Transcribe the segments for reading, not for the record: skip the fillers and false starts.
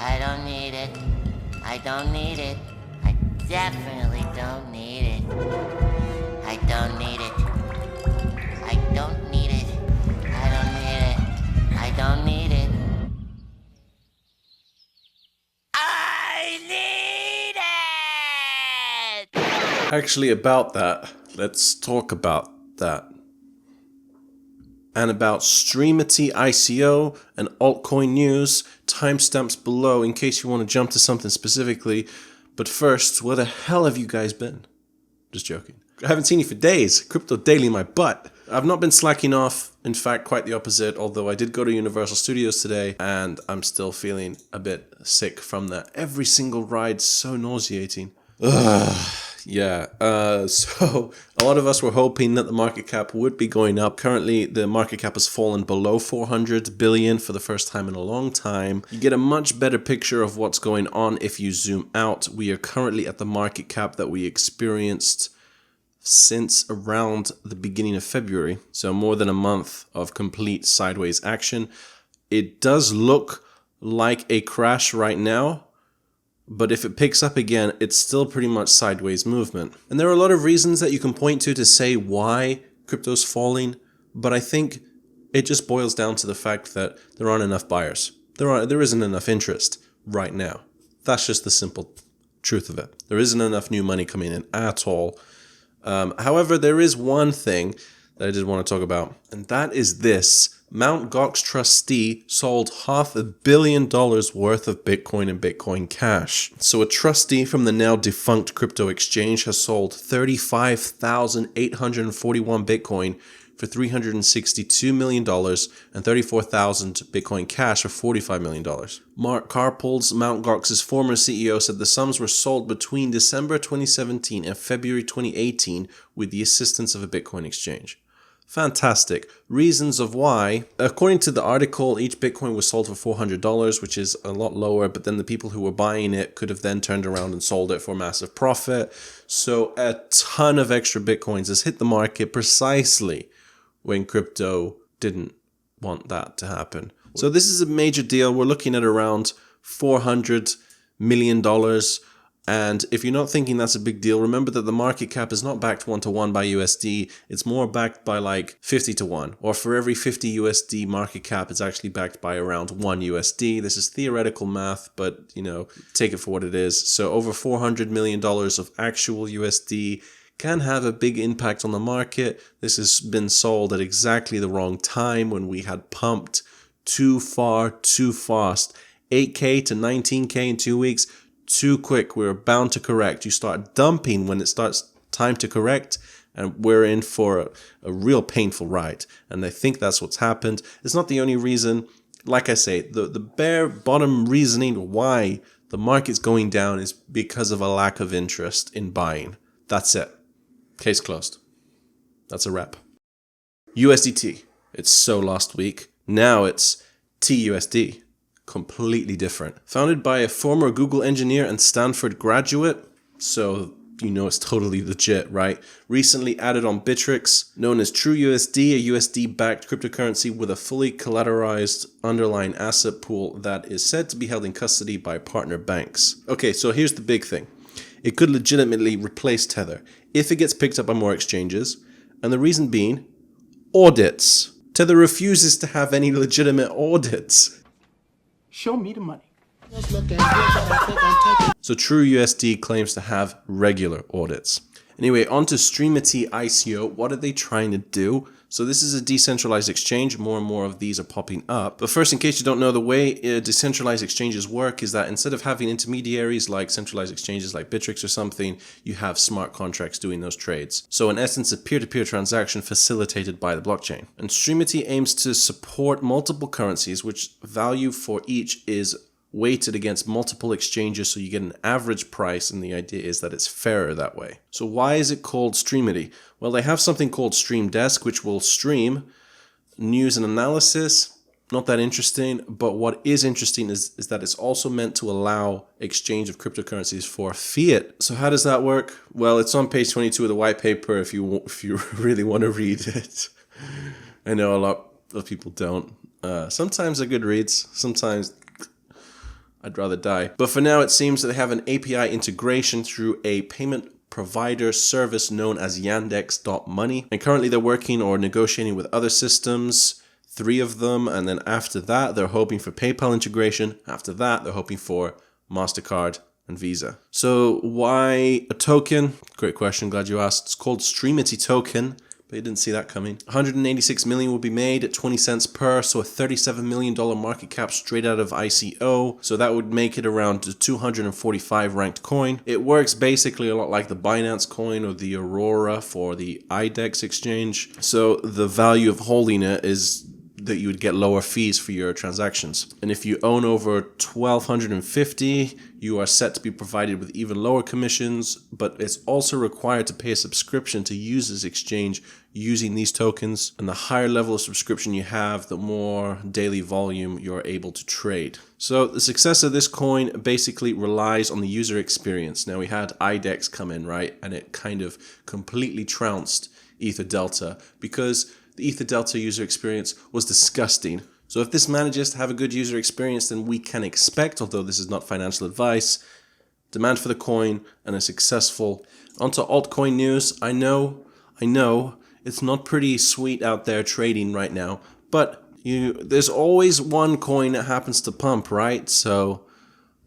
I don't need it. I don't need it. I definitely don't need it. I don't need it. I don't need it. I don't need it. I don't need it. I need it! Actually, about that, let's talk about that. And about Streamity ICO and altcoin news, timestamps below in case you want to jump to something specifically. But first, where the hell have you guys been? Just joking. I haven't seen you for days. Crypto daily my butt. I've not been slacking off. In fact, quite the opposite. Although I did go to Universal Studios today and I'm still feeling a bit sick from that. Every single ride's so nauseating. Ugh. Yeah, so a lot of us were hoping that the market cap would be going up. Currently, the market cap has fallen below 400 billion for the first time in a long time. You get a much better picture of what's going on if you zoom out. We are currently at the market cap that we experienced since around the beginning of February. So more than a month of complete sideways action. It does look like a crash right now. But if it picks up again, it's still pretty much sideways movement. And there are a lot of reasons that you can point to say why crypto's falling. But I think it just boils down to the fact that there aren't enough buyers. There isn't enough interest right now. That's just the simple truth of it. There isn't enough new money coming in at all. However, there is one thing that I did want to talk about. And that is this. Mt.gox trustee sold $500 million worth of Bitcoin and Bitcoin Cash. So a trustee from the now defunct crypto exchange has sold 35,841 Bitcoin for $362 million and 34,000 Bitcoin Cash for $45 million. Mark Karpels, Mt.gox's former CEO, said the sums were sold between December 2017 and February 2018 with the assistance of a Bitcoin exchange. Fantastic. Reasons of why. According to the article, each Bitcoin was sold for $400, which is a lot lower, but then the people who were buying it could have then turned around and sold it for massive profit. So a ton of extra Bitcoins has hit the market precisely when crypto didn't want that to happen. So this is a major deal. We're looking at around $400 million. And if you're not thinking that's a big deal, remember that the market cap is not backed 1-to-1 by USD. It's more backed by like 50-to-1. Or for every 50 USD market cap, it's actually backed by around 1 USD. This is theoretical math, but, you know, take it for what it is. So over $400 million of actual USD can have a big impact on the market. This has been sold at exactly the wrong time when we had pumped too far, too fast. 8K to 19K in 2 weeks. Too quick. We're bound to correct. You start dumping when it starts time to correct, and we're in for a real painful ride. And I think that's what's happened. It's not the only reason. Like I say, the bare bottom reasoning why the market's going down is because of a lack of interest in buying. That's it. Case closed. That's a wrap. USDT. It's so last week. Now it's TUSD. Completely different. Founded by a former Google engineer and Stanford graduate, so you know it's totally legit, right? Recently added on Bittrex, known as TrueUSD, a USD-backed cryptocurrency with a fully collateralized underlying asset pool that is said to be held in custody by partner banks. Okay, so here's the big thing. It could legitimately replace Tether if it gets picked up by more exchanges, and the reason being, audits. Tether refuses to have any legitimate audits. Show me the money. So TrueUSD claims to have regular audits. Anyway, on to Streamity ICO. What are they trying to do? So this is a decentralized exchange. More and more of these are popping up. But first, in case you don't know, the way decentralized exchanges work is that instead of having intermediaries like centralized exchanges like Bittrex or something, you have smart contracts doing those trades. So in essence, a peer-to-peer transaction facilitated by the blockchain. And Streamity aims to support multiple currencies, which value for each is weighted against multiple exchanges so you get an average price, and the idea is that it's fairer that way. So why is it called Streamity? Well, they have something called Stream Desk, which will stream news and analysis. Not that interesting, but what is interesting is that it's also meant to allow exchange of cryptocurrencies for fiat. So how does that work? Well, it's on page 22 of the white paper if you really want to read it. I know a lot of people don't. Sometimes they're good reads, sometimes I'd rather die. But for now, it seems that they have an API integration through a payment provider service known as Yandex.money. And currently they're working or negotiating with other systems, 3 of them. And then after that, they're hoping for PayPal integration. After that, they're hoping for MasterCard and Visa. So why a token? Great question. Glad you asked. It's called Streamity token. But you didn't see that coming. 186 million will be made at 20 cents per, so a $37 million market cap straight out of ICO. So that would make it around a 245 ranked coin. It works basically a lot like the Binance coin or the Aurora for the IDEX exchange. So the value of holding it is that you would get lower fees for your transactions. And if you own over 1,250, you are set to be provided with even lower commissions, but it's also required to pay a subscription to use this exchange using these tokens. And the higher level of subscription you have, the more daily volume you're able to trade. So the success of this coin basically relies on the user experience. Now we had IDEX come in, right? And it kind of completely trounced Ether Delta because the Ether Delta user experience was disgusting. So if this manages to have a good user experience, then we can expect, although this is not financial advice, demand for the coin and a successful. Onto altcoin news. I know, it's not pretty sweet out there trading right now, but there's always one coin that happens to pump, right? So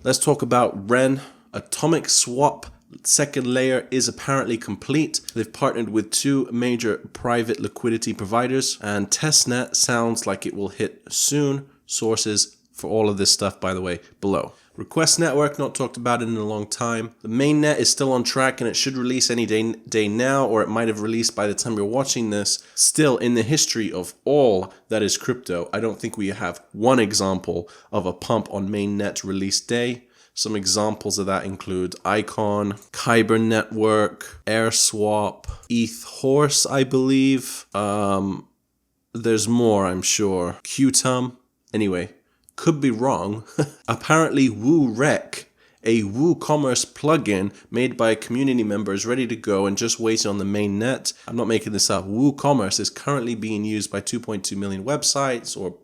let's talk about REN. Atomic Swap second layer is apparently complete. They've partnered with 2 major private liquidity providers, and testnet sounds like it will hit soon. Sources for all of this stuff, by the way, below. Request network, not talked about it in a long time. The mainnet is still on track and it should release any day now, or it might have released by the time you're watching this. Still, in the history of all that is crypto, I don't think we have one example of a pump on mainnet release day. Some examples of that include Icon, Kyber Network, AirSwap, ETH Horse, I believe. There's more, I'm sure. Qtum. Anyway, could be wrong. Apparently WooRec, a WooCommerce plugin made by a community member, is ready to go and just waiting on the main net. I'm not making this up. WooCommerce is currently being used by 2.2 million websites, or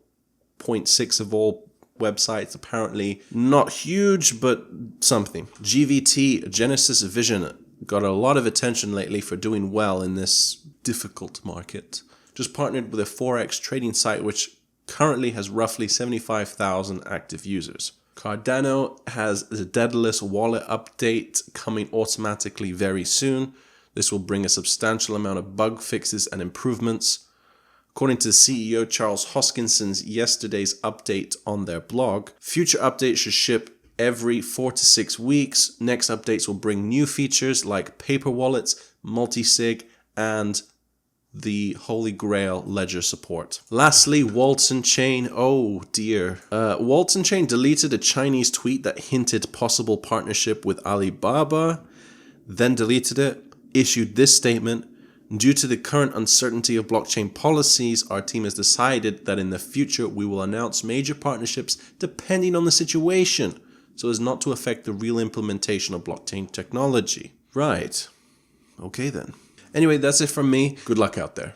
0.6 of all websites. Apparently not huge, but something. GVT, Genesis Vision, got a lot of attention lately for doing well in this difficult market. Just partnered with a Forex trading site which currently has roughly 75,000 active users. Cardano has the Daedalus wallet update coming automatically very soon. This will bring a substantial amount of bug fixes and improvements. According to CEO Charles Hoskinson's yesterday's update on their blog, future updates should ship every 4 to 6 weeks. Next updates will bring new features like paper wallets, multi-sig, and the Holy Grail ledger support. Lastly, Walton Chain. Oh dear. Walton Chain deleted a Chinese tweet that hinted possible partnership with Alibaba, then deleted it, issued this statement. Due to the current uncertainty of blockchain policies, our team has decided that in the future we will announce major partnerships depending on the situation, so as not to affect the real implementation of blockchain technology. Right. Okay then. Anyway, that's it from me. Good luck out there.